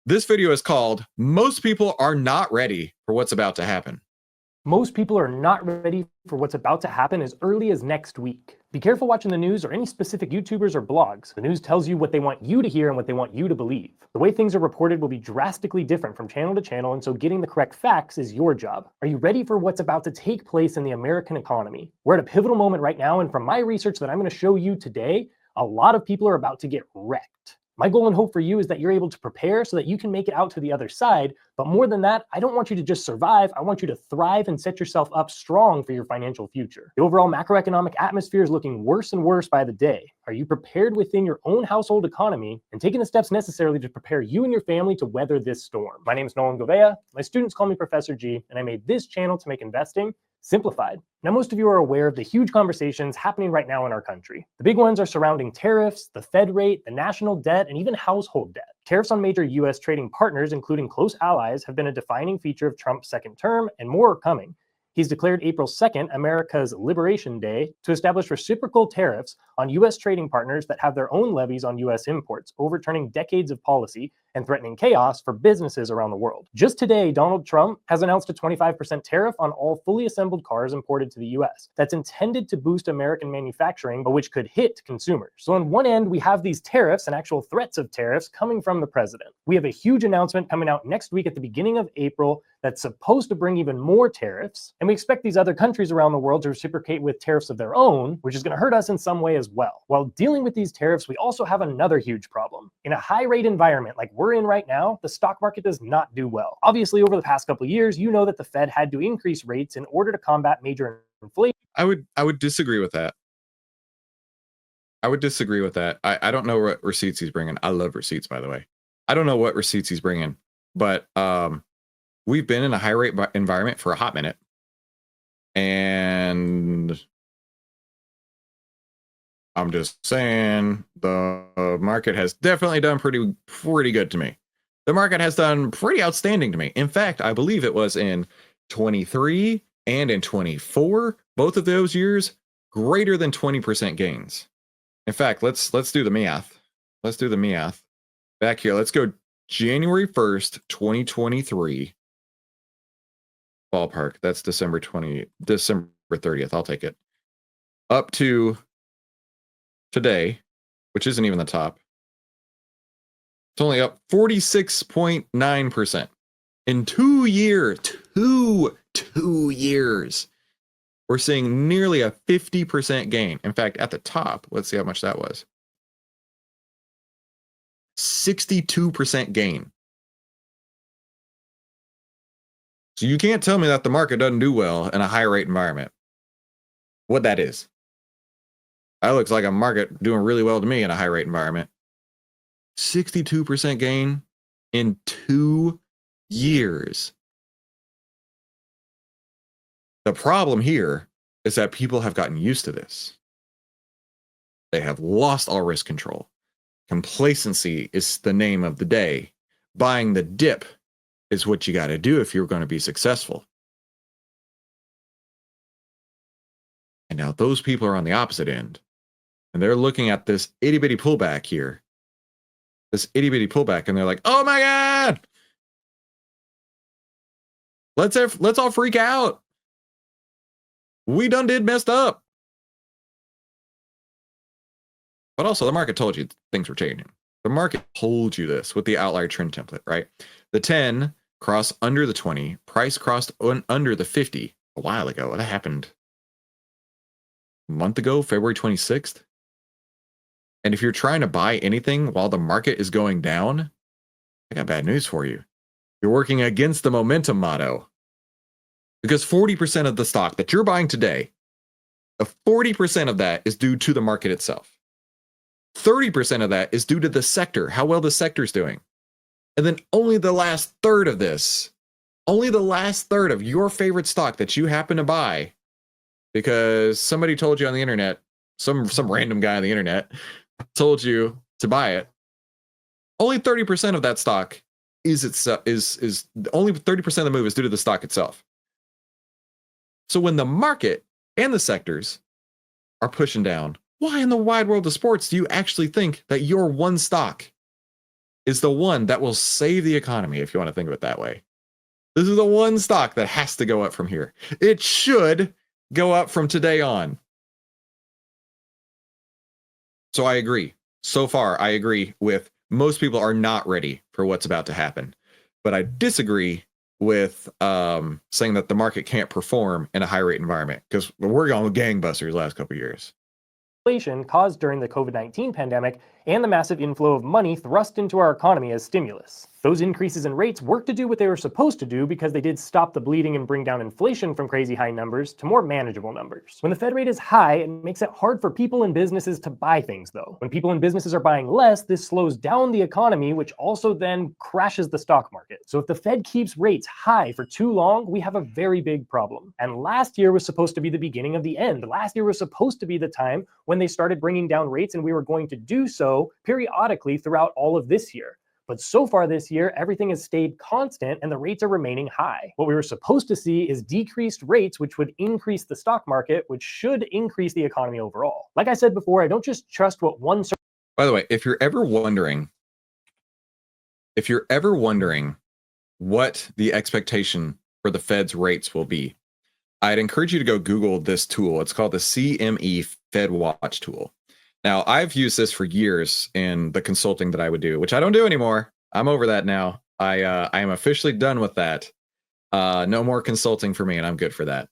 This video is called Most People Are Not Ready for What's About to Happen. Most people are not ready for what's about to happen as early as next week. Be careful watching the news or any specific YouTubers or blogs. The news tells you what they want you to hear and what they want you to believe. The way things are reported will be drastically different from channel to channel, and so getting the correct facts is your job. Are you ready for what's about to take place in the American economy? We're at a pivotal moment right now, and from my research that I'm going to show you today, a lot of people are about to get wrecked. My goal and hope for you is that you're able to prepare so that you can make it out to the other side. But more than that, I don't want you to just survive. I want you to thrive and set yourself up strong for your financial future. The overall macroeconomic atmosphere is looking worse and worse by the day. Are you prepared within your own household economy and taking the steps necessarily to prepare you and your family to weather this storm? My name is Nolan Govea. My students call me Professor G, and I made this channel to make investing simplified. Now, most of you are aware of the huge conversations happening right now in our country. The big ones are surrounding tariffs, the Fed rate, the national debt, and even household debt. Tariffs on major US trading partners, including close allies, have been a defining feature of Trump's second term, and more are coming. He's declared April 2nd America's Liberation Day to establish reciprocal tariffs on US trading partners that have their own levies on US imports, overturning decades of policy and threatening chaos for businesses around the world. Just today, Donald Trump has announced a 25% tariff on all fully assembled cars imported to the US. That's intended to boost American manufacturing, but which could hit consumers. So on one end, we have these tariffs and actual threats of tariffs coming from the president. We have a huge announcement coming out next week at the beginning of April that's supposed to bring even more tariffs. And we expect these other countries around the world to reciprocate with tariffs of their own, which is going to hurt us in some way as well. While dealing with these tariffs, we also have another huge problem. In a high rate environment like we're in right now, the stock market does not do well. Obviously, over the past couple of years, you know that the Fed had to increase rates in order to combat major inflation. I would disagree with that. I don't know what receipts he's bringing. I love receipts, by the way. I don't know what receipts he's bringing, but we've been in a high rate environment for a hot minute, and I'm just saying the market has definitely done pretty good to me. The market has done pretty outstanding to me. In fact, I believe it was in 23 and in 24, both of those years, greater than 20% gains. In fact, let's do the math. Let's do the math. Back here, let's go January 1st, 2023. Ballpark. That's December 30th. I'll take it. Up to today, which isn't even the top. It's only up 46.9% in 2 years. Two years. We're seeing nearly a 50% gain. In fact, at the top, let's see how much that was. 62% gain. So you can't tell me that the market doesn't do well in a high rate environment. What that is. That looks like a market doing really well to me in a high rate environment. 62% gain in 2 years. The problem here is that people have gotten used to this. They have lost all risk control. Complacency is the name of the day. Buying the dip is what you got to do if you're going to be successful. And now those people are on the opposite end. And they're looking at this itty-bitty pullback here. This itty-bitty pullback, and they're like, oh my God! Let's all freak out. We done did messed up. But also, the market told you things were changing. The market told you this with the outlier trend template, right? The 10 crossed under the 20. Price crossed under the 50 a while ago. That happened a month ago, February 26th. And if you're trying to buy anything while the market is going down, I got bad news for you. You're working against the momentum motto. Because 40% of the stock that you're buying today, 40% of that is due to the market itself. 30% of that is due to the sector, how well the sector's doing. And then only the last third of this, only the last third of your favorite stock that you happen to buy because somebody told you on the internet, some random guy on the internet told you to buy it. Only 30% of that stock is only 30% of the move is due to the stock itself. So when the market and the sectors are pushing down, why in the wide world of sports do you actually think that your one stock is the one that will save the economy, if you want to think of it that way. This is the one stock that has to go up from here. It should go up from today on. So I agree. So far, I agree with most people are not ready for what's about to happen. But I disagree with saying that the market can't perform in a high rate environment, because we're going gangbusters last couple of years. Inflation caused during the COVID-19 pandemic and the massive inflow of money thrust into our economy as stimulus. Those increases in rates worked to do what they were supposed to do because they did stop the bleeding and bring down inflation from crazy high numbers to more manageable numbers. When the Fed rate is high, it makes it hard for people and businesses to buy things though. When people and businesses are buying less, this slows down the economy, which also then crashes the stock market. So if the Fed keeps rates high for too long, we have a very big problem. And last year was supposed to be the beginning of the end. Last year was supposed to be the time when they started bringing down rates, and we were going to do so periodically throughout all of this year. But so far this year, everything has stayed constant and the rates are remaining high. What we were supposed to see is decreased rates, which would increase the stock market, which should increase the economy overall. Like I said before, I don't just trust what one... By the way, if you're ever wondering what the expectation for the Fed's rates will be, I'd encourage you to go Google this tool. It's called the CME Fed Watch tool. Now, I've used this for years in the consulting that I would do, which I don't do anymore. I'm over that now. I am officially done with that. No more consulting for me, and I'm good for that.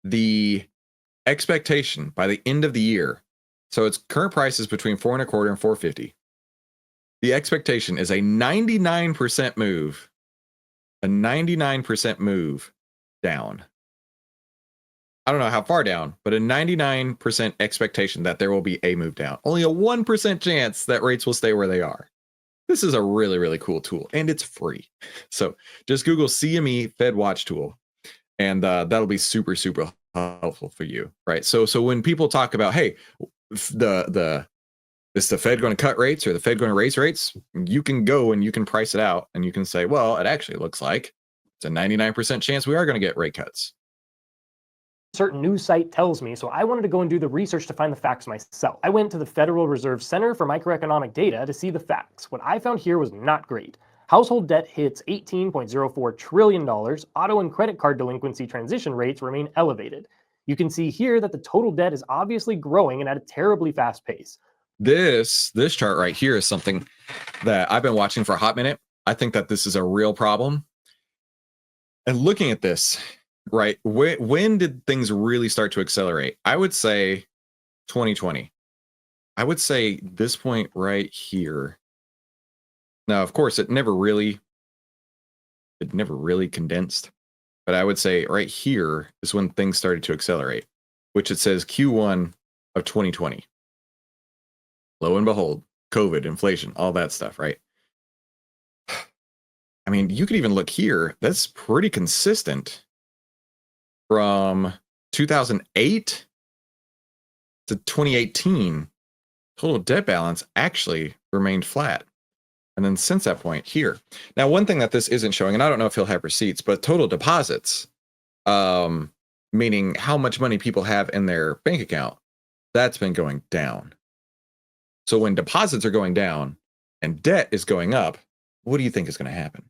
The expectation by the end of the year, so its current price is between $4.25 and $4.50. The expectation is a 99% move, down. I don't know how far down, but a 99% expectation that there will be a move down. Only a 1% chance that rates will stay where they are. This is a really, really cool tool, and it's free. So just Google CME Fed Watch tool, and that'll be super, super helpful for you, right? So when people talk about, hey, is the Fed going to cut rates or the Fed going to raise rates? You can go and you can price it out, and you can say, well, it actually looks like it's a 99% chance we are going to get rate cuts. Certain news site tells me, so I wanted to go and do the research to find the facts myself. I went to the Federal Reserve Center for Microeconomic Data to see the facts. What I found here was not great. Household debt hits $18.04 trillion, auto and credit card delinquency transition rates remain elevated. You can see here that the total debt is obviously growing and at a terribly fast pace. This chart right here is something that I've been watching for a hot minute. I think that this is a real problem. And looking at this, right, when did things really start to accelerate? I would say 2020. I would say this point right here. Now, of course, it never really condensed, but I would say right here is when things started to accelerate, which it says Q1 of 2020. Lo and behold, COVID, inflation, all that stuff, right? I mean, you could even look here. That's pretty consistent. From 2008 to 2018, total debt balance actually remained flat. And then since that point here. Now, one thing that this isn't showing, and I don't know if he'll have receipts, but total deposits, meaning how much money people have in their bank account, that's been going down. So when deposits are going down and debt is going up, what do you think is going to happen?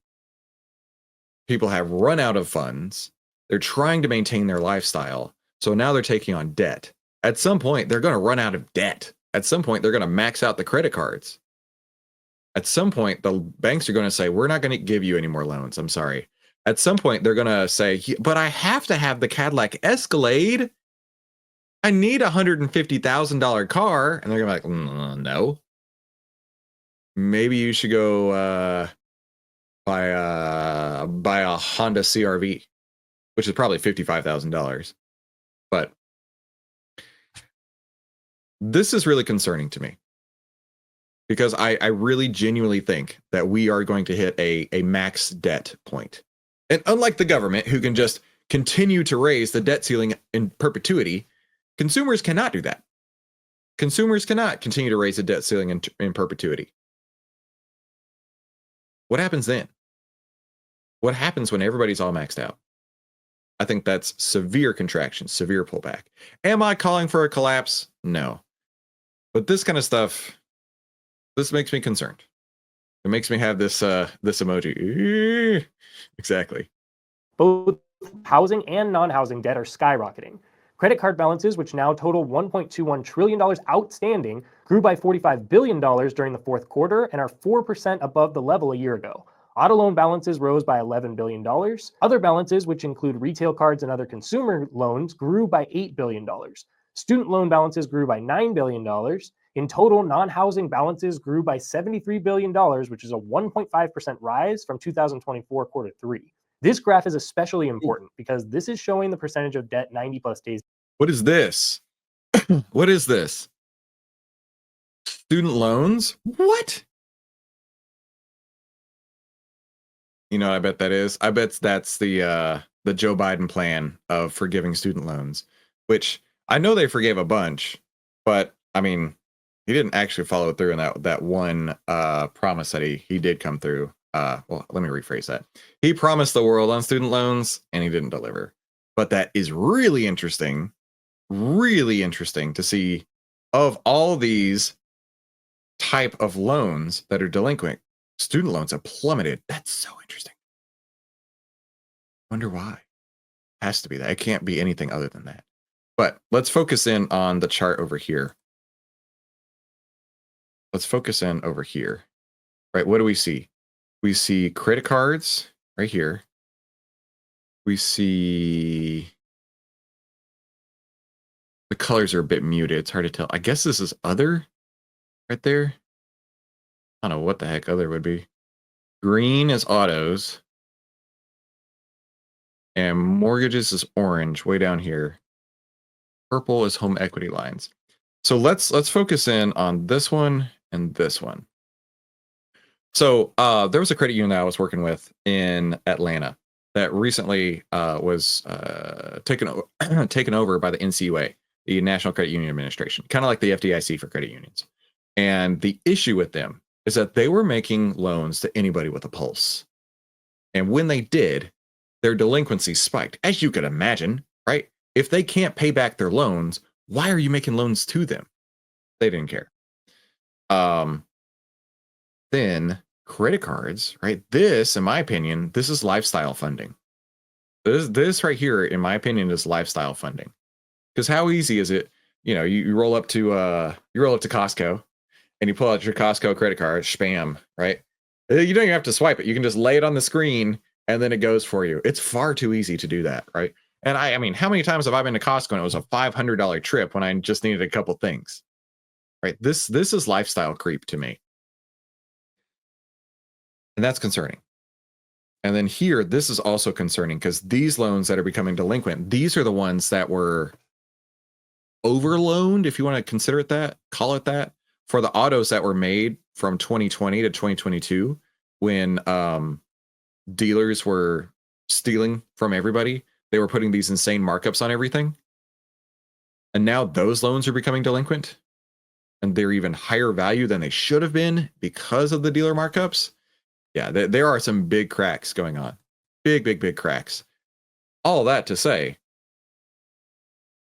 People have run out of funds. They're trying to maintain their lifestyle. So now they're taking on debt. At some point, they're going to run out of debt. At some point, they're going to max out the credit cards. At some point, the banks are going to say, we're not going to give you any more loans. I'm sorry. At some point, they're going to say, but I have to have the Cadillac Escalade. I need a $150,000 car. And they're going to be like, no. Maybe you should go buy a Honda CRV, which is probably $55,000. But this is really concerning to me, because I really genuinely think that we are going to hit a max debt point. And unlike the government, who can just continue to raise the debt ceiling in perpetuity, consumers cannot do that. Consumers cannot continue to raise the debt ceiling in perpetuity. What happens then? What happens when everybody's all maxed out? I think that's severe contraction, severe pullback. Am I calling for a collapse? No. But this kind of stuff, This makes me concerned. It makes me have this this emoji. Exactly. Both housing and non-housing debt are skyrocketing. Credit card balances, which now total $1.21 trillion outstanding, grew by $45 billion during the fourth quarter and are 4% above the level a year ago. Auto loan balances rose by $11 billion. Other balances, which include retail cards and other consumer loans, grew by $8 billion. Student loan balances grew by $9 billion. In total, non-housing balances grew by $73 billion, which is a 1.5% rise from 2024 quarter three. This graph is especially important because this is showing the percentage of debt 90 plus days. What is this? What is this? Student loans? What? You know what I bet that is? I bet that's the Joe Biden plan of forgiving student loans, which I know they forgave a bunch, but I mean, he didn't actually follow through on that one promise that he did come through. Well, let me rephrase that. He promised the world on student loans and he didn't deliver. But that is really interesting to see of all these type of loans that are delinquent, student loans have plummeted. That's so interesting. Wonder why. Has to be that. It can't be anything other than that. But let's focus in on the chart over here. Let's focus in over here. Right, what do we see? We see credit cards right here. We see the colors are a bit muted. It's hard to tell. I guess this is other right there. I don't know what the heck other would be. Green is autos. And mortgages is orange way down here. Purple is home equity lines. So let's focus in on this one and this one. So there was a credit union that I was working with in Atlanta that recently was taken over by the NCUA, the National Credit Union Administration, kind of like the FDIC for credit unions. And the issue with them is that they were making loans to anybody with a pulse. And when they did, their delinquency spiked, as you could imagine, right? If they can't pay back their loans, why are you making loans to them? They didn't care. Then credit cards, right? This, in my opinion, this is lifestyle funding. This right here, in my opinion, is lifestyle funding. Because how easy is it? You know, you roll up to Costco and you pull out your Costco credit card, spam, right? You don't even have to swipe it. You can just lay it on the screen and then it goes for you. It's far too easy to do that, right? And I mean, how many times have I been to Costco and it was a $500 trip when I just needed a couple things, right? This is lifestyle creep to me. And that's concerning. And then here, this is also concerning because these loans that are becoming delinquent, these are the ones that were overloaned, if you want to consider it that, call it that, for the autos that were made from 2020 to 2022 when dealers were stealing from everybody. They were putting these insane markups on everything. And now those loans are becoming delinquent. And they're even higher value than they should have been because of the dealer markups. Yeah, there are some big cracks going on. Big cracks. All that to say,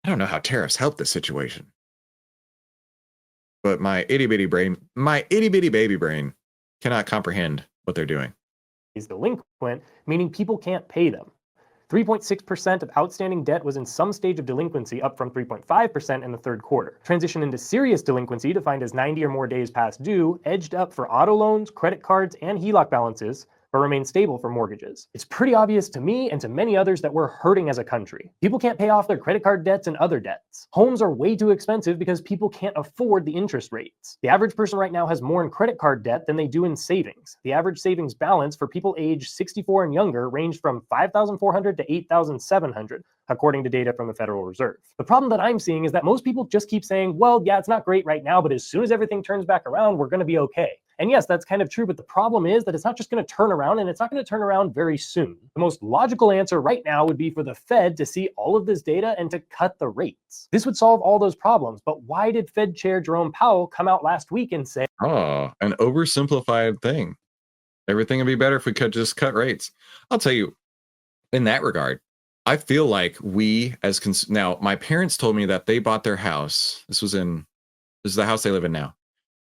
I don't know how tariffs help this situation. But my itty bitty baby brain cannot comprehend what they're doing. Is delinquent, meaning people can't pay them. 3.6% of outstanding debt was in some stage of delinquency, up from 3.5% in the third quarter. Transition into serious delinquency, defined as 90 or more days past due, edged up for auto loans, credit cards, and HELOC balances, but remained stable for mortgages. It's pretty obvious to me and to many others that we're hurting as a country. People can't pay off their credit card debts and other debts. Homes are way too expensive because people can't afford the interest rates. The average person right now has more in credit card debt than they do in savings. The average savings balance for people aged 64 and younger ranged from $5,400 to $8,700, according to data from the Federal Reserve. The problem that I'm seeing is that most people just keep saying, well, yeah, it's not great right now, but as soon as everything turns back around, we're going to be okay. And yes, that's kind of true, but the problem is that it's not just going to turn around, and it's not going to turn around very soon. The most logical answer right now would be for the Fed to see all of this data and to cut the rates. This would solve all those problems, but why did Fed Chair Jerome Powell come out last week and say, oh, an oversimplified thing. Everything would be better if we could just cut rates. I'll tell you, in that regard, I feel like we as now, my parents told me that they bought their house. This is the house they live in now,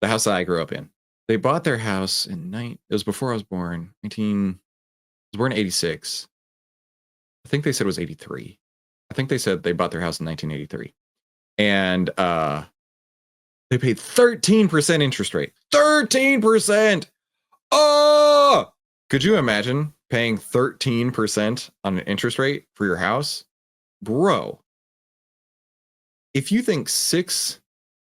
the house that I grew up in. They bought their house it was before I was born. I was born in 86. I think they said it was 83. I think they said they bought their house in 1983. And they paid 13% interest rate. 13%. Oh, could you imagine paying 13% on an interest rate for your house? Bro, if you think 6.5,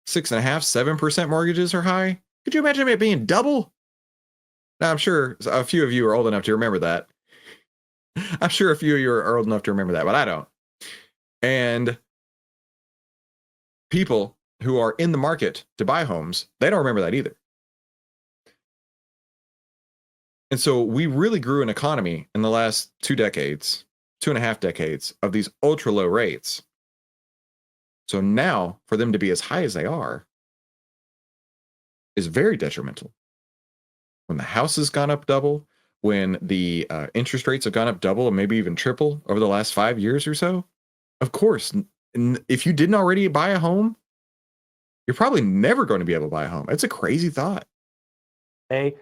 7% mortgages are high, could you imagine it being double? Now, I'm sure a few of you are old enough to remember that. I'm sure a few of you are old enough to remember that, but I don't. And people who are in the market to buy homes, they don't remember that either. And so we really grew an economy in the last 2.5 decades of these ultra low rates. So now for them to be as high as they are is very detrimental. When the house has gone up double, when the interest rates have gone up double and maybe even triple over the last 5 years or so, of course, if you didn't already buy a home, you're probably never going to be able to buy a home. It's a crazy thought. Hey,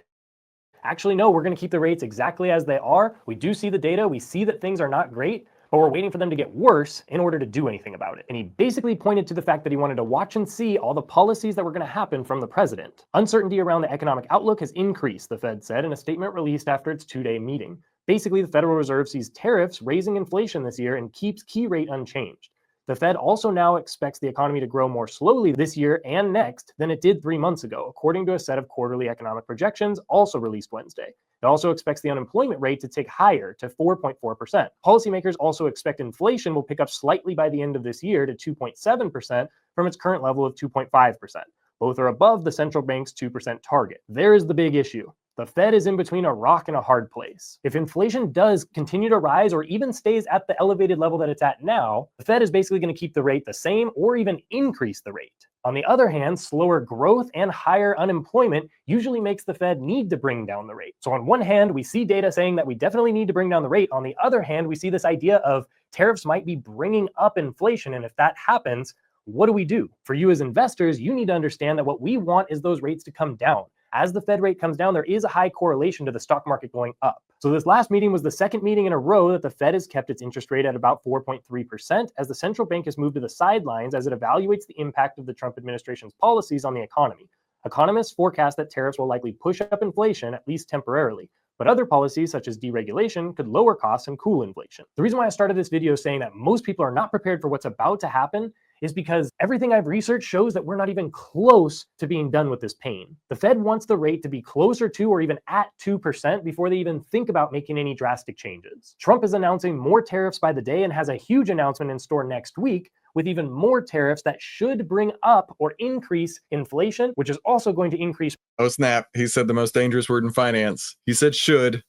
actually, no, we're going to keep the rates exactly as they are. We do see the data. We see that things are not great, but we're waiting for them to get worse in order to do anything about it. And he basically pointed to the fact that he wanted to watch and see all the policies that were going to happen from the president. Uncertainty around the economic outlook has increased, the Fed said in a statement released after its 2-day meeting. Basically, the Federal Reserve sees tariffs raising inflation this year and keeps key rate unchanged. The Fed also now expects the economy to grow more slowly this year and next than it did 3 months ago, according to a set of quarterly economic projections also released Wednesday. It also expects the unemployment rate to tick higher to 4.4%. Policymakers also expect inflation will pick up slightly by the end of this year to 2.7% from its current level of 2.5%. Both are above the central bank's 2% target. There is the big issue. The Fed is in between a rock and a hard place. If inflation does continue to rise or even stays at the elevated level that it's at now, the Fed is basically going to keep the rate the same or even increase the rate. On the other hand, slower growth and higher unemployment usually makes the Fed need to bring down the rate. So on one hand, we see data saying that we definitely need to bring down the rate. On the other hand, we see this idea of tariffs might be bringing up inflation. And if that happens, what do? For you as investors, you need to understand that what we want is those rates to come down. As the Fed rate comes down, there is a high correlation to the stock market going up. So this last meeting was the second meeting in a row that the Fed has kept its interest rate at about 4.3%, as the central bank has moved to the sidelines as it evaluates the impact of the Trump administration's policies on the economy. Economists forecast that tariffs will likely push up inflation, at least temporarily. But other policies, such as deregulation, could lower costs and cool inflation. The reason why I started this video saying that most people are not prepared for what's about to happen is because everything I've researched shows that we're not even close to being done with this pain. The Fed wants the rate to be closer to or even at 2% before they even think about making any drastic changes. Trump is announcing more tariffs by the day and has a huge announcement in store next week with even more tariffs that should bring up or increase inflation, which is also going to increase. Oh, snap. He said the most dangerous word in finance. He said should.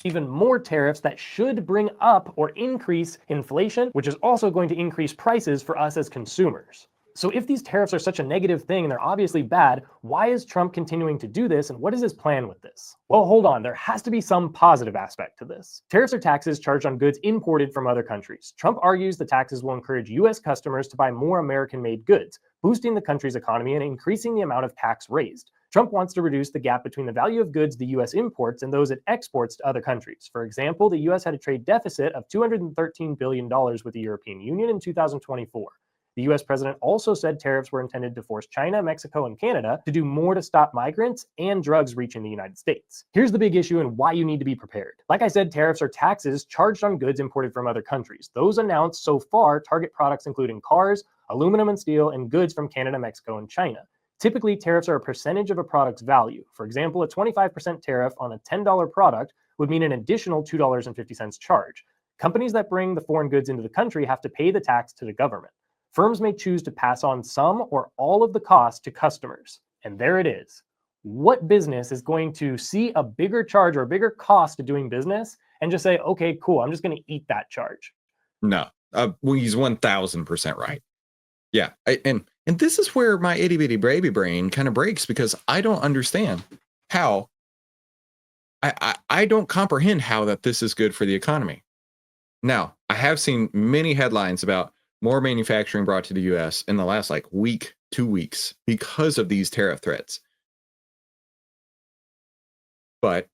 Even more tariffs that should bring up or increase inflation, which is also going to increase prices for us as consumers. So if these tariffs are such a negative thing and they're obviously bad, why is Trump continuing to do this and what is his plan with this? Well, hold on, there has to be some positive aspect to this. Tariffs are taxes charged on goods imported from other countries. Trump argues the taxes will encourage US customers to buy more American-made goods, boosting the country's economy and increasing the amount of tax raised. Trump wants to reduce the gap between the value of goods the US imports and those it exports to other countries. For example, the US had a trade deficit of $213 billion with the European Union in 2024. The US president also said tariffs were intended to force China, Mexico, and Canada to do more to stop migrants and drugs reaching the United States. Here's the big issue and why you need to be prepared. Like I said, tariffs are taxes charged on goods imported from other countries. Those announced so far target products including cars, aluminum and steel, and goods from Canada, Mexico, and China. Typically, tariffs are a percentage of a product's value. For example, a 25% tariff on a $10 product would mean an additional $2.50 charge. Companies that bring the foreign goods into the country have to pay the tax to the government. Firms may choose to pass on some or all of the cost to customers. And there it is. What business is going to see a bigger charge or a bigger cost to doing business and just say, okay, cool, I'm just going to eat that charge? No, well, he's 1000% right. Yeah, and this is where my itty bitty baby brain kind of breaks because I don't understand how. I don't comprehend how that this is good for the economy. Now, I have seen many headlines about more manufacturing brought to the U.S. in the last week, 2 weeks because of these tariff threats. But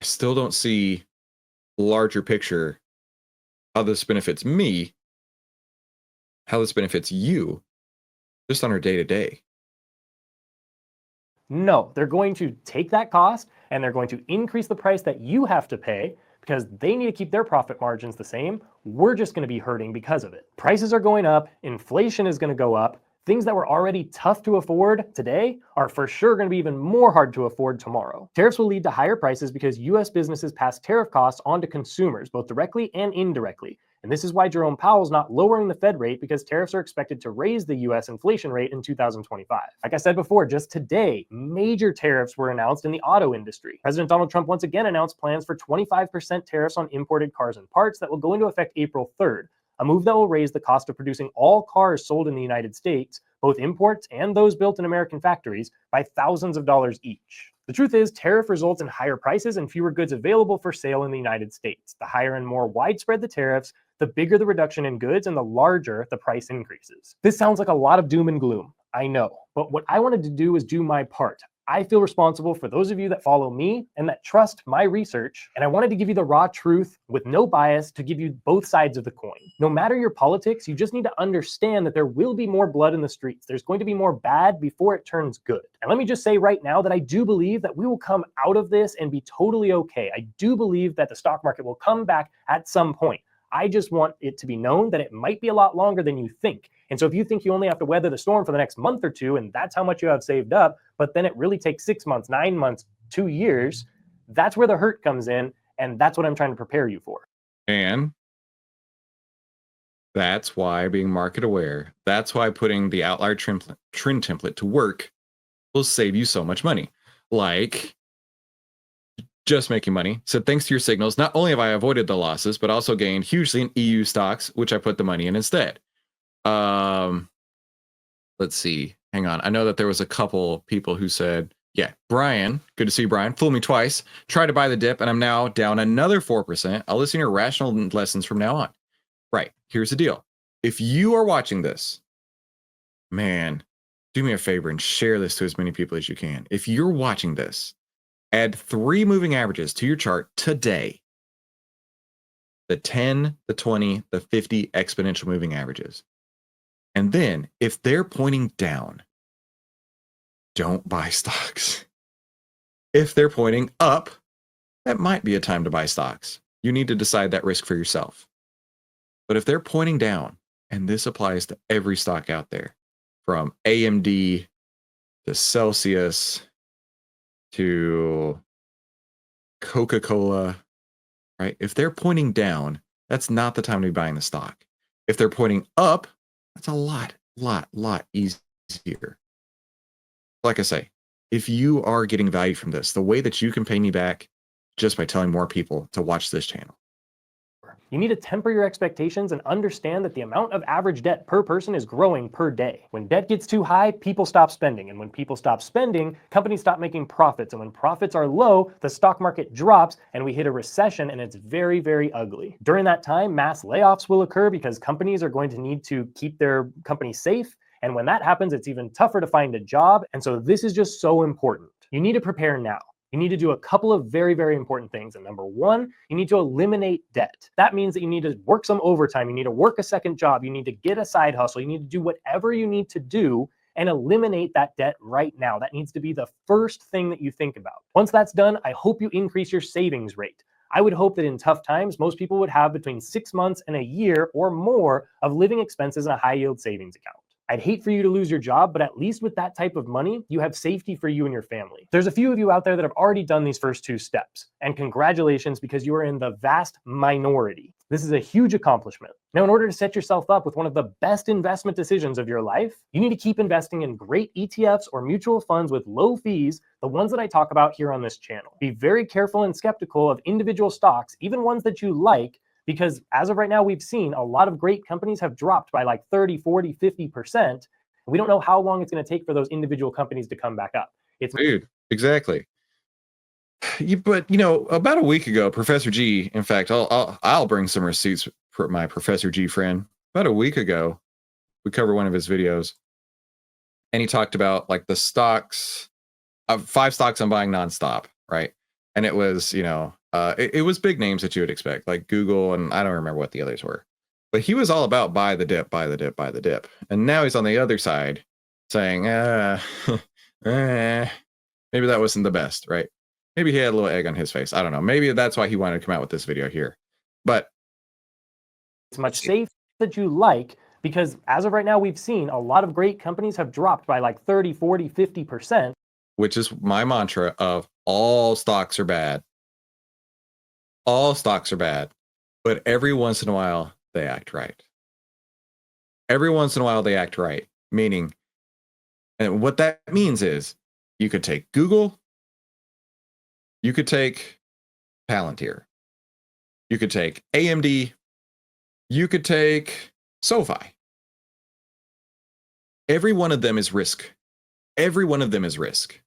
I still don't see larger picture how this benefits me, how this benefits you, just on our day to day. No, they're going to take that cost and they're going to increase the price that you have to pay because they need to keep their profit margins the same. We're just going to be hurting because of it. Prices are going up, inflation is going to go up. Things that were already tough to afford today are for sure going to be even more hard to afford tomorrow. Tariffs will lead to higher prices because US businesses pass tariff costs on to consumers, both directly and indirectly. And this is why Jerome Powell's not lowering the Fed rate, because tariffs are expected to raise the US inflation rate in 2025. Like I said before, just today, major tariffs were announced in the auto industry. President Donald Trump once again announced plans for 25% tariffs on imported cars and parts that will go into effect April 3rd. A move that will raise the cost of producing all cars sold in the United States, both imports and those built in American factories, by thousands of dollars each. The truth is, tariff results in higher prices and fewer goods available for sale in the United States. The higher and more widespread the tariffs, the bigger the reduction in goods and the larger the price increases. This sounds like a lot of doom and gloom, I know, but what I wanted to do is do my part. I feel responsible for those of you that follow me and that trust my research, and I wanted to give you the raw truth with no bias to give you both sides of the coin. No matter your politics, you just need to understand that there will be more blood in the streets. There's going to be more bad before it turns good. And let me just say right now that I do believe that we will come out of this and be totally okay. I do believe that the stock market will come back at some point. I just want it to be known that it might be a lot longer than you think. And so if you think you only have to weather the storm for the next month or two, and that's how much you have saved up, but then it really takes 6 months, 9 months, 2 years, that's where the hurt comes in. And that's what I'm trying to prepare you for. And that's why being market aware, that's why putting the outlier trend template to work will save you so much money. Like just making money. So thanks to your signals, not only have I avoided the losses, but also gained hugely in EU stocks, which I put the money in instead. Let's see. Hang on. I know that there was a couple people who said, yeah, Brian, good to see you, Brian. Fooled me twice. Tried to buy the dip, and I'm now down another 4%. I'll listen to your rational lessons from now on. Right. Here's the deal. If you are watching this, man, do me a favor and share this to as many people as you can. If you're watching this, add 3 moving averages to your chart today. The 10, the 20, the 50 exponential moving averages. And then if they're pointing down, don't buy stocks. If they're pointing up, that might be a time to buy stocks. You need to decide that risk for yourself. But if they're pointing down, and this applies to every stock out there, from AMD to Celsius to Coca-Cola, right? If they're pointing down, that's not the time to be buying the stock. If they're pointing up, that's a lot easier. Like I say, if you are getting value from this, the way that you can pay me back just by telling more people to watch this channel. You need to temper your expectations and understand that the amount of average debt per person is growing per day. When debt gets too high, people stop spending. And when people stop spending, companies stop making profits. And when profits are low, the stock market drops and we hit a recession, and it's very, very ugly. During that time, mass layoffs will occur because companies are going to need to keep their company safe. And when that happens, it's even tougher to find a job. And so this is just so important. You need to prepare now. You need to do a couple of very, very important things. And number one, you need to eliminate debt. That means that you need to work some overtime. You need to work a second job. You need to get a side hustle. You need to do whatever you need to do and eliminate that debt right now. That needs to be the first thing that you think about. Once that's done, I hope you increase your savings rate. I would hope that in tough times, most people would have between 6 months and a year or more of living expenses in a high yield savings account. I'd hate for you to lose your job, but at least with that type of money, you have safety for you and your family. There's a few of you out there that have already done these first 2 steps, and congratulations, because you are in the vast minority. This is a huge accomplishment. Now, in order to set yourself up with one of the best investment decisions of your life, you need to keep investing in great ETFs or mutual funds with low fees, the ones that I talk about here on this channel. Be very careful and skeptical of individual stocks, even ones that you like, because as of right now, we've seen a lot of great companies have dropped by like 30, 40, 50%. We don't know how long it's going to take for those individual companies to come back up. Dude, exactly. But about a week ago, Professor G, in fact, I'll bring some receipts for my Professor G friend. About a week ago, we covered one of his videos, and he talked about like the stocks 5 stocks I'm buying nonstop, right? And it was, it was big names that you would expect, like Google, and I don't remember what the others were. But he was all about buy the dip, buy the dip, buy the dip. And now he's on the other side saying, maybe that wasn't the best, right? Maybe he had a little egg on his face. I don't know. Maybe that's why he wanted to come out with this video here. But it's much safer that you like, because as of right now, we've seen a lot of great companies have dropped by like 30, 40, 50%. Which is my mantra of all stocks are bad. All stocks are bad. But every once in a while, they act right. Every once in a while, they act right. Meaning, and what that means is you could take Google, you could take Palantir, you could take AMD, you could take SoFi. Every one of them is risk. Every one of them is risk.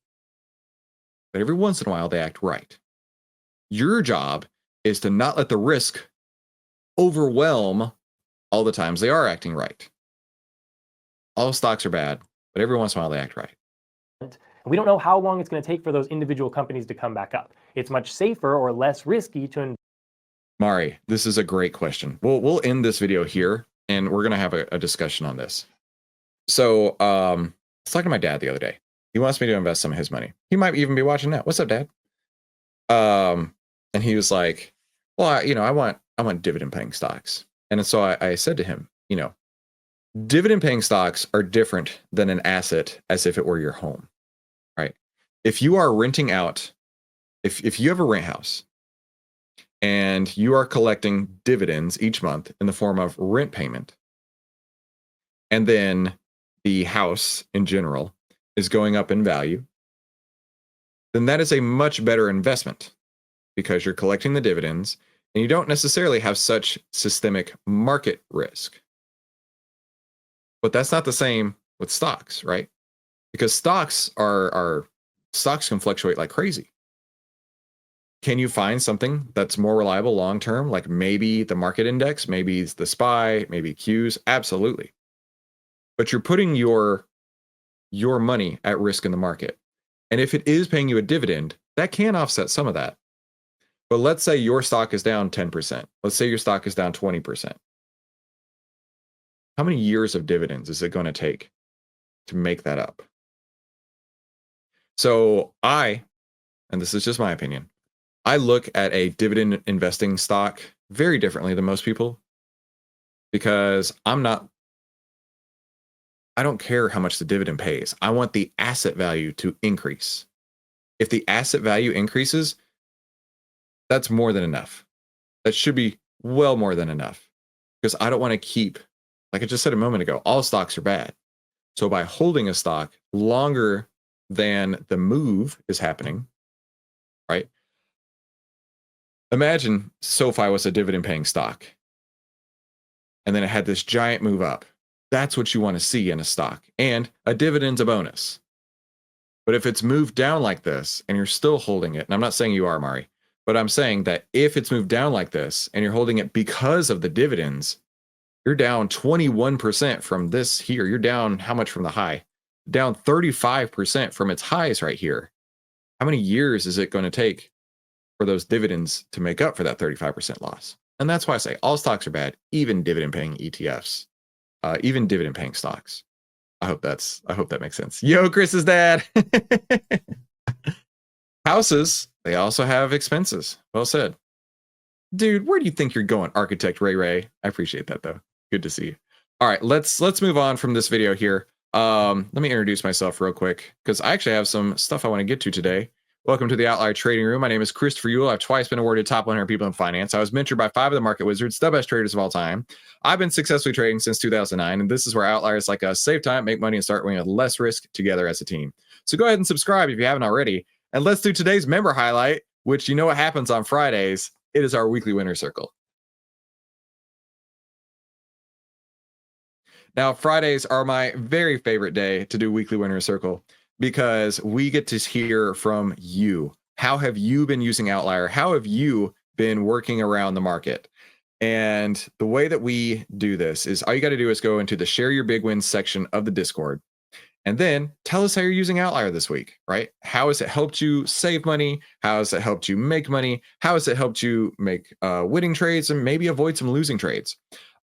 But every once in a while, they act right. Your job is to not let the risk overwhelm all the times they are acting right. All stocks are bad, but every once in a while, they act right. We don't know how long it's going to take for those individual companies to come back up. It's much safer or less risky to... Mari, this is a great question. We'll end this video here, and we're going to have a discussion on this. So I was talking to my dad the other day. He wants me to invest some of his money. He might even be watching now. What's up, Dad? And he was like, well, I want dividend paying stocks. And so I said to him, dividend paying stocks are different than an asset as if it were your home, right? If you are renting out, if you have a rent house and you are collecting dividends each month in the form of rent payment, and then the house in general is going up in value, then that is a much better investment because you're collecting the dividends and you don't necessarily have such systemic market risk. But that's not the same with stocks, right? Because stocks stocks can fluctuate like crazy. Can you find something that's more reliable long-term? Like maybe the market index, maybe the SPY, maybe Qs? Absolutely. But you're putting your money at risk in the market. And if it is paying you a dividend, that can offset some of that. But let's say your stock is down 10%. Let's say your stock is down 20%. How many years of dividends is it going to take to make that up? So and this is just my opinion, I look at a dividend investing stock very differently than most people because I don't care how much the dividend pays. I want the asset value to increase. If the asset value increases, that's more than enough. That should be well more than enough because I don't want to keep, like I just said a moment ago, all stocks are bad. So by holding a stock longer than the move is happening, right? Imagine SoFi was a dividend paying stock and then it had this giant move up. That's what you want to see in a stock, and a dividend's a bonus. But if it's moved down like this and you're still holding it, and I'm not saying you are, Mari, but I'm saying that if it's moved down like this and you're holding it because of the dividends, you're down 21% from this here. You're down how much from the high? Down 35% from its highs right here. How many years is it going to take for those dividends to make up for that 35% loss? And that's why I say all stocks are bad, even dividend paying ETFs. Even dividend paying stocks. I hope that makes sense. Yo, Chris's dad. Houses, they also have expenses. Well said. Dude, where do you think you're going, Architect Ray Ray? I appreciate that though. Good to see you. All right, let's move on from this video here. Let me introduce myself real quick because I actually have some stuff I want to get to today. Welcome to the Outlier Trading Room. My name is Christopher Ewell. I've twice been awarded top 100 people in finance. I was mentored by 5 of the market wizards, the best traders of all time. I've been successfully trading since 2009, and this is where outliers like us save time, make money, and start winning with less risk together as a team. So go ahead and subscribe if you haven't already. And let's do today's member highlight, which you know what happens on Fridays. It is our weekly winner circle. Now, Fridays are my very favorite day to do weekly winner circle because we get to hear from you. How have you been using Outlier? How have you been working around the market? And the way that we do this is all you got to do is go into the share your big wins section of the Discord. And then tell us how you're using Outlier this week, right? How has it helped you save money? How has it helped you make money? How has it helped you make winning trades and maybe avoid some losing trades?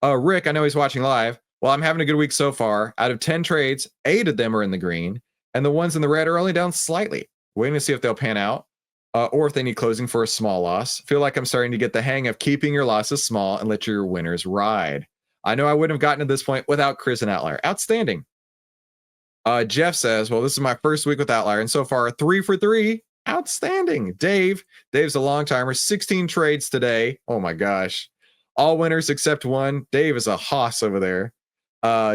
Rick, I know he's watching live. Well, I'm having a good week so far. Out of 10 trades, 8 of them are in the green, and the ones in the red are only down slightly. Waiting to see if they'll pan out or if they need closing for a small loss. Feel like I'm starting to get the hang of keeping your losses small and let your winners ride. I know I wouldn't have gotten to this point without Chris and Outlier. Outstanding. Jeff says, well, this is my first week with Outlier, and so far 3 for 3. Outstanding. Dave's a long timer. 16 trades today. Oh my gosh. All winners except one. Dave is a hoss over there.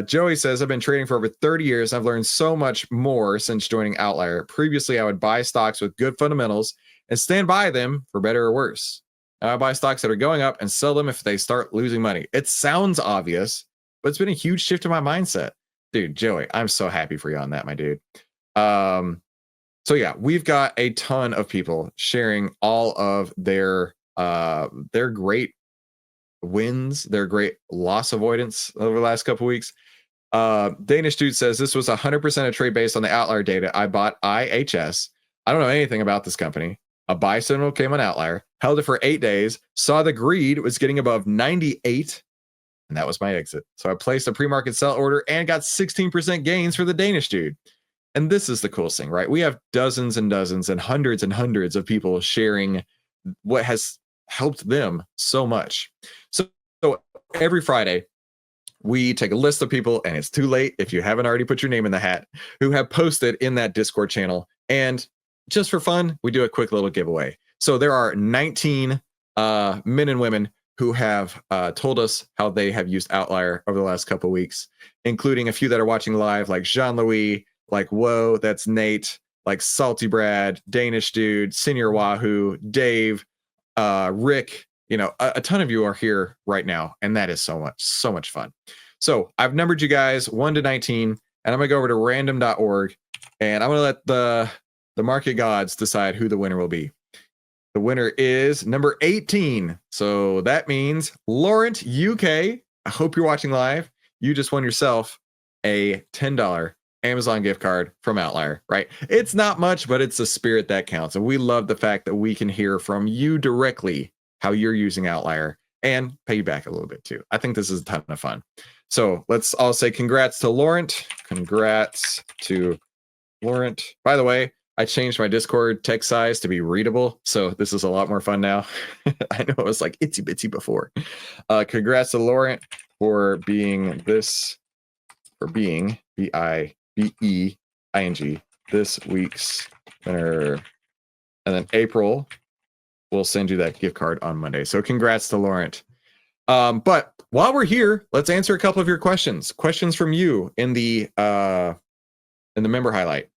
Joey says, I've been trading for over 30 years. I've learned so much more since joining Outlier. Previously, I would buy stocks with good fundamentals and stand by them for better or worse. Now I buy stocks that are going up and sell them if they start losing money. It sounds obvious, but it's been a huge shift in my mindset. Dude, Joey, I'm so happy for you on that, my dude. So yeah, we've got a ton of people sharing all of their great wins, their great loss avoidance over the last couple weeks. Danish dude says this was 100% a trade based on the Outlier data. I bought IHS. I don't know anything about this company. A buy signal came on Outlier, held it for 8 days, saw the greed was getting above 98. And that was my exit. So I placed a pre-market sell order and got 16% gains for the Danish dude. And this is the coolest thing, right? We have dozens and dozens and hundreds of people sharing what has helped them so much. So every Friday, we take a list of people, and it's too late if you haven't already put your name in the hat, who have posted in that Discord channel. And just for fun, we do a quick little giveaway. So there are 19 men and women who have told us how they have used Outlier over the last couple of weeks, including a few that are watching live, like Jean-Louis, like Whoa, that's Nate, like Salty Brad, Danish Dude, Senior Wahoo, Dave, Rick. You know, a ton of you are here right now, and that is so much fun. So I've numbered you guys 1 to 19, and I'm gonna go over to random.org, and I'm gonna let the market gods decide who the winner will be. The winner is number 18. So that means Laurent UK. I hope you're watching live. You just won yourself a $10 Amazon gift card from Outlier, right? It's not much, but it's the spirit that counts. And we love the fact that we can hear from you directly how you're using Outlier and pay you back a little bit too. I think this is a ton of fun. So let's all say congrats to Laurent. Congrats to Laurent. By the way, I changed my Discord text size to be readable, so this is a lot more fun now. I know it was like itsy bitsy before. Congrats to Laurent for being BIBEING, this week's winner. And then April will send you that gift card on Monday. So congrats to Laurent. But while we're here, let's answer a couple of your questions. Questions from you in the member highlight.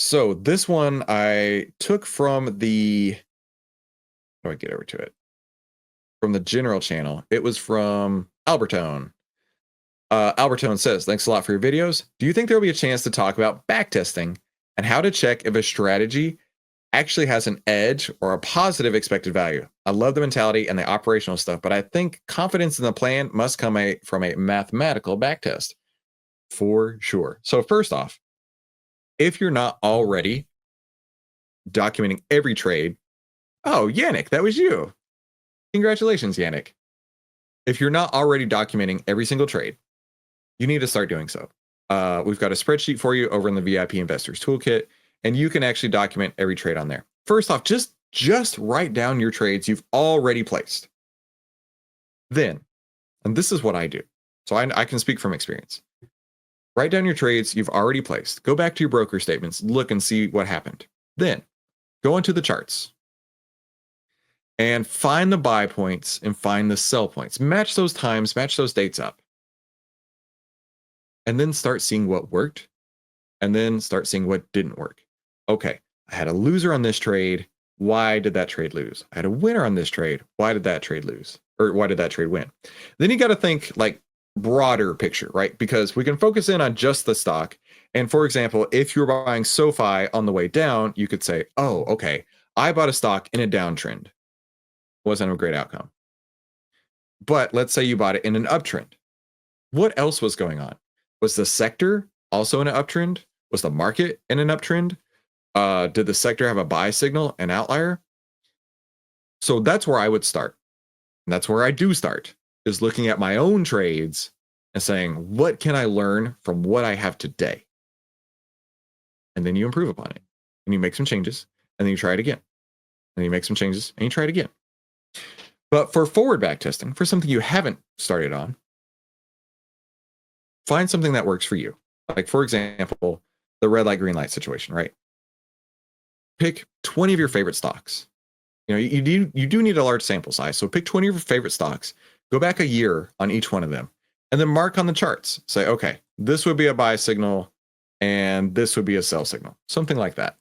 So this one I took from the, how do I get over to it? From the general channel. It was from Albertone. Albertone says, thanks a lot for your videos. Do you think there will be a chance to talk about backtesting and how to check if a strategy actually has an edge or a positive expected value? I love the mentality and the operational stuff, but I think confidence in the plan must come from a mathematical backtest. For sure. So first off, if you're not already documenting every trade, oh, Yannick, that was you. Congratulations, Yannick. If you're not already documenting every single trade, you need to start doing so. We've got a spreadsheet for you over in the VIP Investors Toolkit, and you can actually document every trade on there. First off, just write down your trades you've already placed. Then, and this is what I do, so I can speak from experience. Write down your trades you've already placed. Go back to your broker statements, look and see what happened. Then go into the charts and find the buy points and find the sell points. Match those times, match those dates up. And then start seeing what worked and then start seeing what didn't work. Okay, I had a loser on this trade. Why did that trade lose? I had a winner on this trade. Why did that trade lose? Or why did that trade win? Then you got to think like broader picture, right? Because we can focus in on just the stock. And for example, if you're buying SoFi on the way down, you could say, oh, okay, I bought a stock in a downtrend. Wasn't a great outcome. But let's say you bought it in an uptrend. What else was going on? Was the sector also in an uptrend? Was the market in an uptrend? Did the sector have a buy signal, an outlier? So that's where I would start. And that's where I do start, is looking at my own trades and saying, what can I learn from what I have today? And then you improve upon it. And you make some changes, and then you try it again. And you make some changes, and you try it again. But for forward back testing, for something you haven't started on, find something that works for you. Like, for example, the red light, green light situation, right? Pick 20 of your favorite stocks. You know, you do need a large sample size. So pick 20 of your favorite stocks, go back a year on each one of them, and then mark on the charts. Say, okay, this would be a buy signal, and this would be a sell signal, something like that.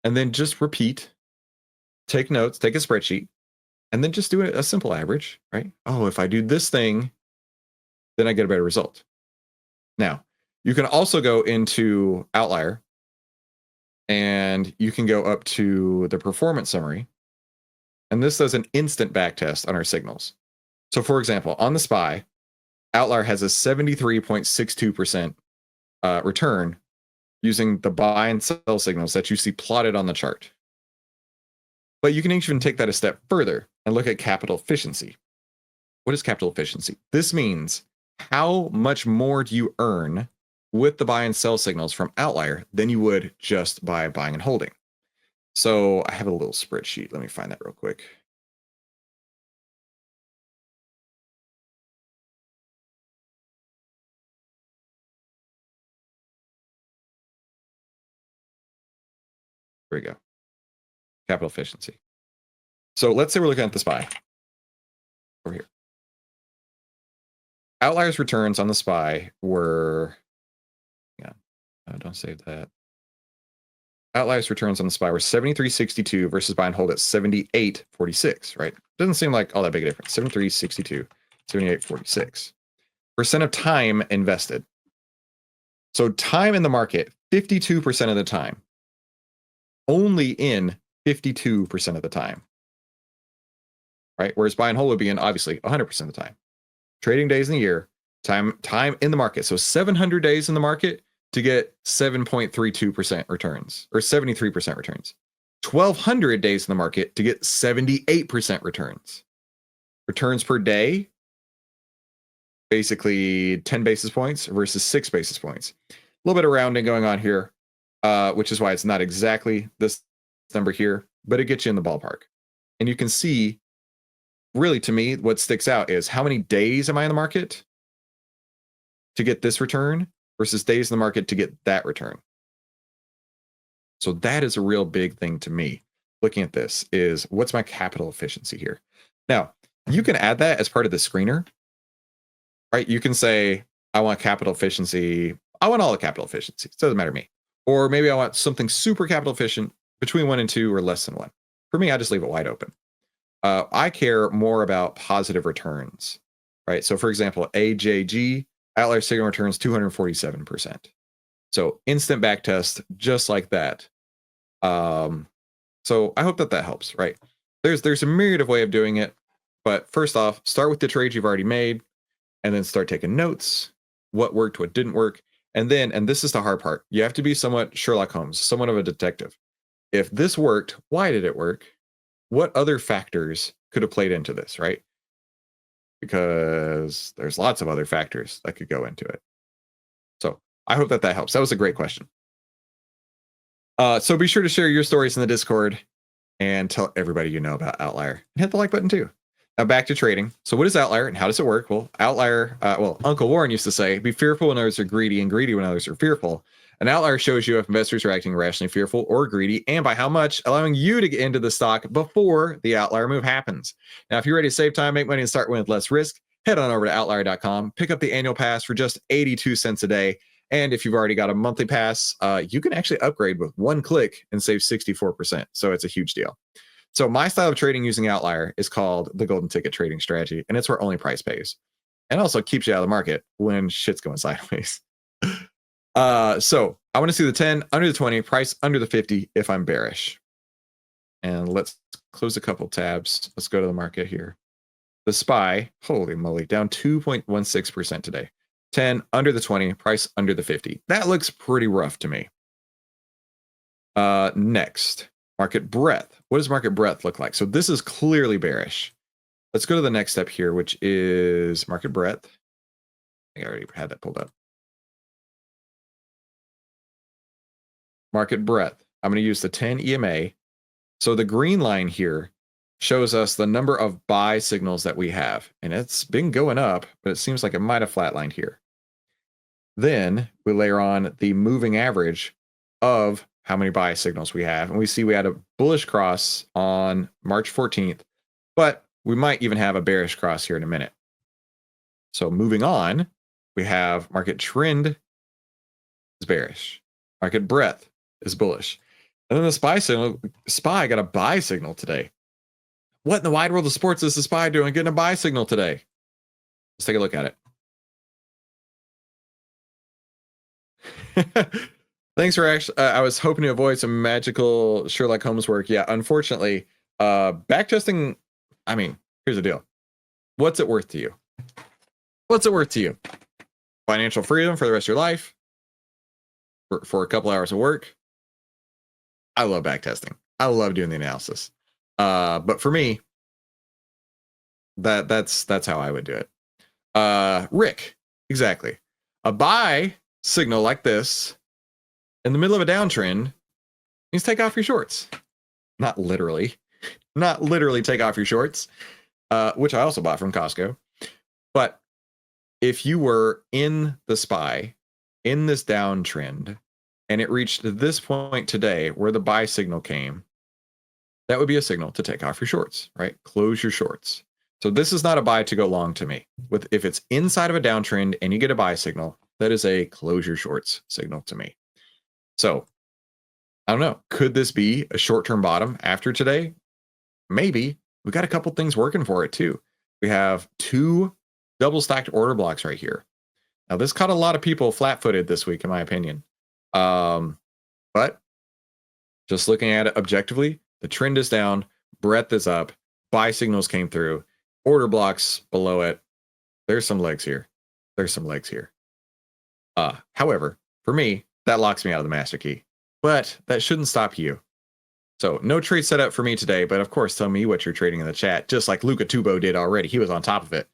And then just repeat, take notes, take a spreadsheet, and then just do a simple average, right? Oh, if I do this thing, then I get a better result. Now, you can also go into OVTLYR, and you can go up to the performance summary. And this does an instant back test on our signals. So for example, on the SPY, OVTLYR has a 73.62% return using the buy and sell signals that you see plotted on the chart. But you can even take that a step further and look at capital efficiency. What is capital efficiency? This means how much more do you earn with the buy and sell signals from OVTLYR than you would just by buying and holding. So I have a little spreadsheet. Let me find that real quick. Here we go. Capital efficiency. So let's say we're looking at the SPY over here. OVTLYR's returns on the SPY were, don't save that. OVTLYR's returns on the SPY were 73.62 versus buy and hold at 78.46, right? Doesn't seem like all that big a difference. 73.62, 78.46. Percent of time invested. So time in the market, 52% of the time. Only in 52% of the time. Right? Whereas buy and hold would be in obviously 100% of the time. Trading days in the year, time in the market. So 700 days in the market to get 7.32% returns, or 73% returns. 1,200 days in the market to get 78% returns. Returns per day, basically 10 basis points versus 6 basis points. A little bit of rounding going on here, which is why it's not exactly this number here, but it gets you in the ballpark. And you can see, really, to me, what sticks out is how many days am I in the market to get this return versus days in the market to get that return. So that is a real big thing to me. Looking at this is, what's my capital efficiency here? Now, you can add that as part of the screener, right? You can say, I want capital efficiency. I want all the capital efficiency. It doesn't matter to me. Or maybe I want something super capital efficient between 1 and 2 or less than 1. For me, I just leave it wide open. I care more about positive returns, right? So for example, AJG, OVTLYR signal returns 247%. So instant back test, just like that. So I hope that helps, right? There's a myriad of way of doing it, but first off, start with the trades you've already made, and then start taking notes, what worked, what didn't work. And then, and this is the hard part, you have to be somewhat Sherlock Holmes, somewhat of a detective. If this worked, why did it work? What other factors could have played into this, right? Because there's lots of other factors that could go into it. So I hope that helps. That was a great question. So be sure to share your stories in the Discord and tell everybody you know about OVTLYR. And hit the like button too. Now back to trading. So what is OVTLYR and how does it work? Well, OVTLYR, Uncle Warren used to say, be fearful when others are greedy and greedy when others are fearful. And OVTLYR shows you if investors are acting irrationally fearful or greedy and by how much, allowing you to get into the stock before the OVTLYR move happens. Now, if you're ready to save time, make money, and start with less risk, head on over to OVTLYR.com, pick up the annual pass for just 82 cents a day. And if you've already got a monthly pass, you can actually upgrade with one click and save 64%. So it's a huge deal. So my style of trading using OVTLYR is called the golden ticket trading strategy, and it's where only price pays. And also keeps you out of the market when shit's going sideways. So I want to see the 10 under the 20, price under the 50 if I'm bearish. And let's close a couple tabs. Let's go to the market here. The SPY, holy moly, down 2.16% today. 10 under the 20, price under the 50. That looks pretty rough to me. Next, market breadth. What does market breadth look like? So this is clearly bearish. Let's go to the next step here, which is market breadth. I think I already had that pulled up. Market breadth. I'm going to use the 10 EMA. So the green line here shows us the number of buy signals that we have. And it's been going up, but it seems like it might have flatlined here. Then we layer on the moving average of how many buy signals we have. And we see we had a bullish cross on March 14th, but we might even have a bearish cross here in a minute. So moving on, we have market trend is bearish. Market breadth is bullish. And then the SPY signal, SPY got a buy signal today. What in the wide world of sports is the SPY doing getting a buy signal today? Let's take a look at it. Thanks for actually, I was hoping to avoid some magical Sherlock Holmes work. Yeah, unfortunately, backtesting, I mean, here's the deal. What's it worth to you? What's it worth to you? Financial freedom for the rest of your life? For a couple hours of work? I love backtesting. I love doing the analysis. But for me, that's how I would do it. Rick, exactly. A buy signal like this in the middle of a downtrend means take off your shorts. Not literally take off your shorts, which I also bought from Costco. But if you were in the SPY in this downtrend and it reached this point today where the buy signal came, that would be a signal to take off your shorts, right? Close your shorts. So this is not a buy to go long to me. If it's inside of a downtrend and you get a buy signal, that is a close your shorts signal to me. So I don't know. Could this be a short-term bottom after today? Maybe. We got a couple things working for it too. We have 2 double stacked order blocks right here. Now this caught a lot of people flat-footed this week, in my opinion. But just looking at it objectively, the trend is down, breadth is up, buy signals came through, order blocks below it. There's some legs here. There's some legs here. However, for me, that locks me out of the master key. But that shouldn't stop you. So no trade set up for me today, but of course, tell me what you're trading in the chat, just like Luca Tubo did already. He was on top of it.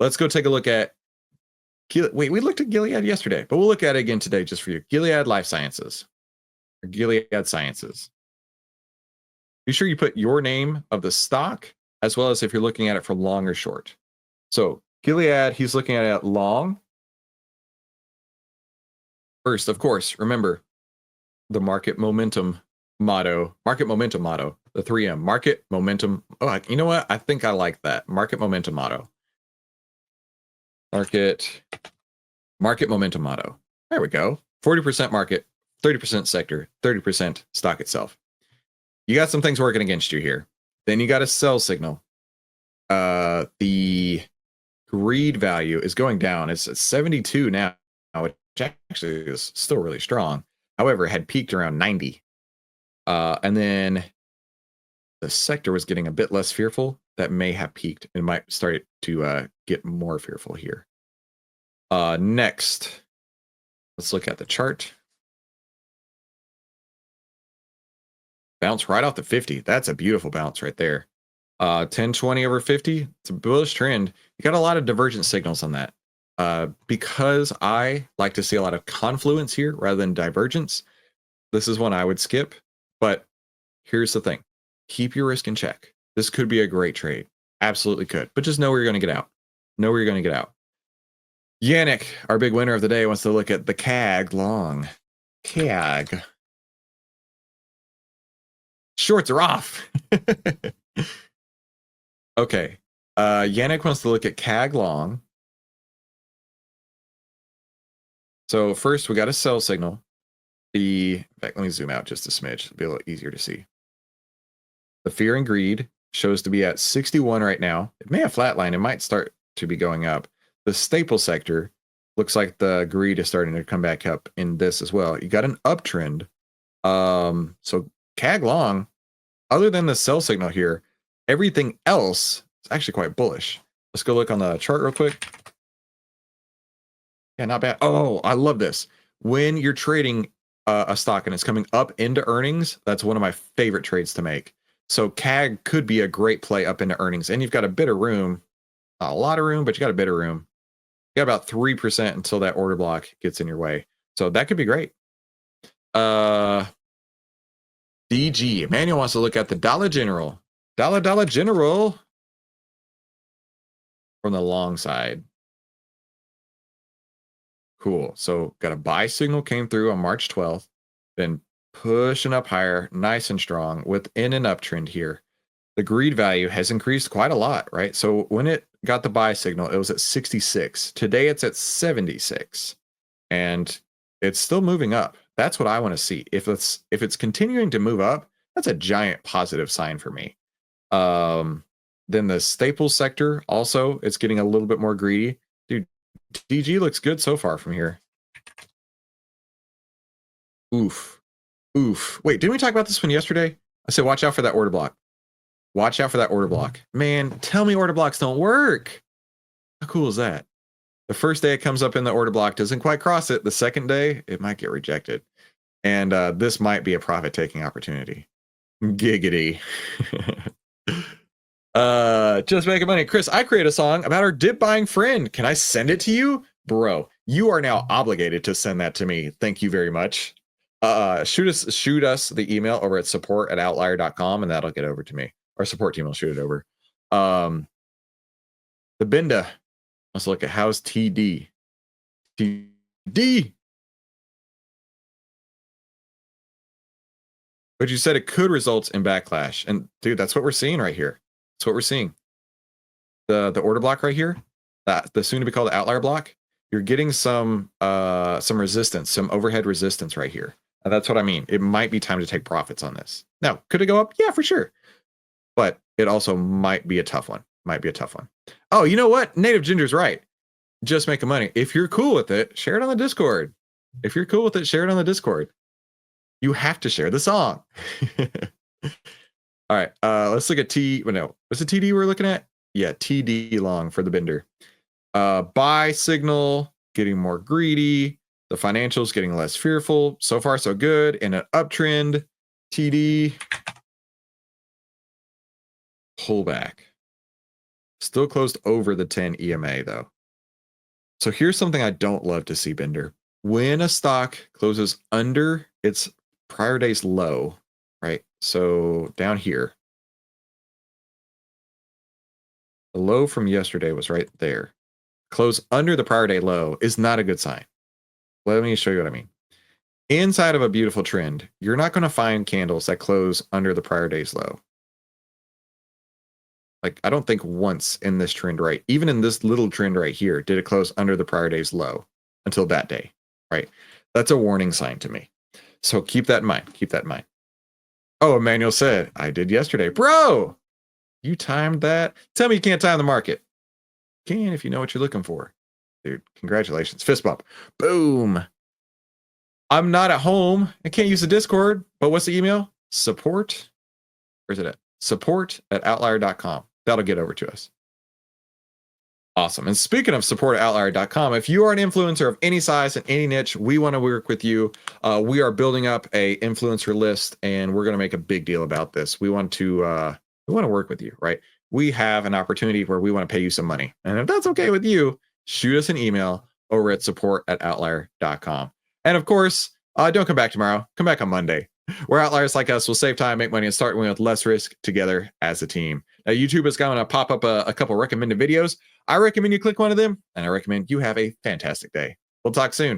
Let's go take a look at, wait, we looked at Gilead yesterday, but we'll look at it again today just for you. Gilead Life Sciences, or Gilead Sciences. Be sure you put your name of the stock, as well as if you're looking at it from long or short. So Gilead, he's looking at it long. First, of course, remember the market momentum motto, the 3M, market momentum. Oh, you know what? I think I like that. Market momentum motto. Market momentum motto. There we go. 40% market, 30% sector, 30% stock itself. You got some things working against you here. Then you got a sell signal. The greed value is going down. It's at 72 now, which actually is still really strong. However, it had peaked around 90. And then the sector was getting a bit less fearful. That may have peaked and might start to get more fearful here. Next, let's look at the chart. Bounce right off the 50. That's a beautiful bounce right there. 1020 over 50. It's a bullish trend. You got a lot of divergent signals on that. Because I like to see a lot of confluence here rather than divergence, this is one I would skip. But here's the thing. Keep your risk in check. This could be a great trade. Absolutely could. But just know where you're going to get out. Know where you're going to get out. Yannick, our big winner of the day, wants to look at the CAG long. CAG. Shorts are off. Okay. Yannick wants to look at CAG long. So first, we got a sell signal. In fact, let me zoom out just a smidge. It'll be a little easier to see. The fear and greed shows to be at 61 right now. It may have flatlined. It might start to be going up. The staple sector looks like the greed is starting to come back up in this as well. You got an uptrend. So CAG long, other than the sell signal here, everything else is actually quite bullish. Let's go look on the chart real quick. Yeah, not bad. Oh, I love this. When you're trading a stock and it's coming up into earnings, that's one of my favorite trades to make. So CAG could be a great play up into earnings, and you've got a bit of room, not a lot of room, but you got a bit of room. You got about 3% until that order block gets in your way. So that could be great. DG. Emmanuel wants to look at the Dollar General. Dollar General from the long side. Cool. So got a buy signal came through on March 12th, been pushing up higher, nice and strong within an uptrend here. The greed value has increased quite a lot, right? So when it got the buy signal, it was at 66. Today it's at 76. And it's still moving up. That's what I want to see. If it's continuing to move up, that's a giant positive sign for me. Then the staples sector also, it's getting a little bit more greedy. Dude, DG looks good so far from here. Oof. Wait, didn't we talk about this one yesterday? I said, watch out for that order block. Watch out for that order block. Man, tell me order blocks don't work. How cool is that? The first day it comes up in the order block, doesn't quite cross it. The second day, it might get rejected. And this might be a profit-taking opportunity. Giggity. Just making money. Chris, I create a song about our dip buying friend. Can I send it to you? Bro, you are now obligated to send that to me. Thank you very much. Shoot us the email over at support@outlier.com and that'll get over to me. Our support team will shoot it over. The Binda. Let's look at how's TD. TD. But you said it could result in backlash. And dude, that's what we're seeing right here. That's what we're seeing. The order block right here, that the soon to be called outlier block, you're getting some resistance, some overhead resistance right here. And that's what I mean. It might be time to take profits on this. Now, could it go up? Yeah, for sure. But it also might be a tough one. Oh, you know what? Native Ginger's right. Just making money. If you're cool with it, share it on the Discord. You have to share the song. All right. Let's look at what's the TD we're looking at? Yeah, TD long for the Bender. Buy signal, getting more greedy. The financials getting less fearful. So far, so good. In an uptrend, TD pullback. Still closed over the 10 EMA though. So here's something I don't love to see, Bender. When a stock closes under its prior day's low, right? So down here, the low from yesterday was right there. Close under the prior day low is not a good sign. Let me show you what I mean. Inside of a beautiful trend, you're not going to find candles that close under the prior day's low. Like, I don't think once in this trend, right? Even in this little trend right here, did it close under the prior day's low until that day, right? That's a warning sign to me. So keep that in mind. Oh, Emmanuel said, I did yesterday. Bro, you timed that? Tell me you can't time the market. Can if you know what you're looking for. Dude, congratulations. Fist bump. Boom. I'm not at home. I can't use the Discord, but what's the email? Support. Where's it at? Support@outlier.com. That'll get over to us. Awesome. And speaking of support@outlier.com, if you are an influencer of any size and any niche, we want to work with you. We are building up a influencer list, and we're going to make a big deal about this. We want to work with you, right? We have an opportunity where we want to pay you some money. And if that's okay with you, shoot us an email over at support@outlier.com. And of course, don't come back tomorrow. Come back on Monday, where outliers like us will save time, make money, and start winning with less risk together as a team. Now, YouTube is going to pop up a couple recommended videos. I recommend you click one of them, and I recommend you have a fantastic day. We'll talk soon.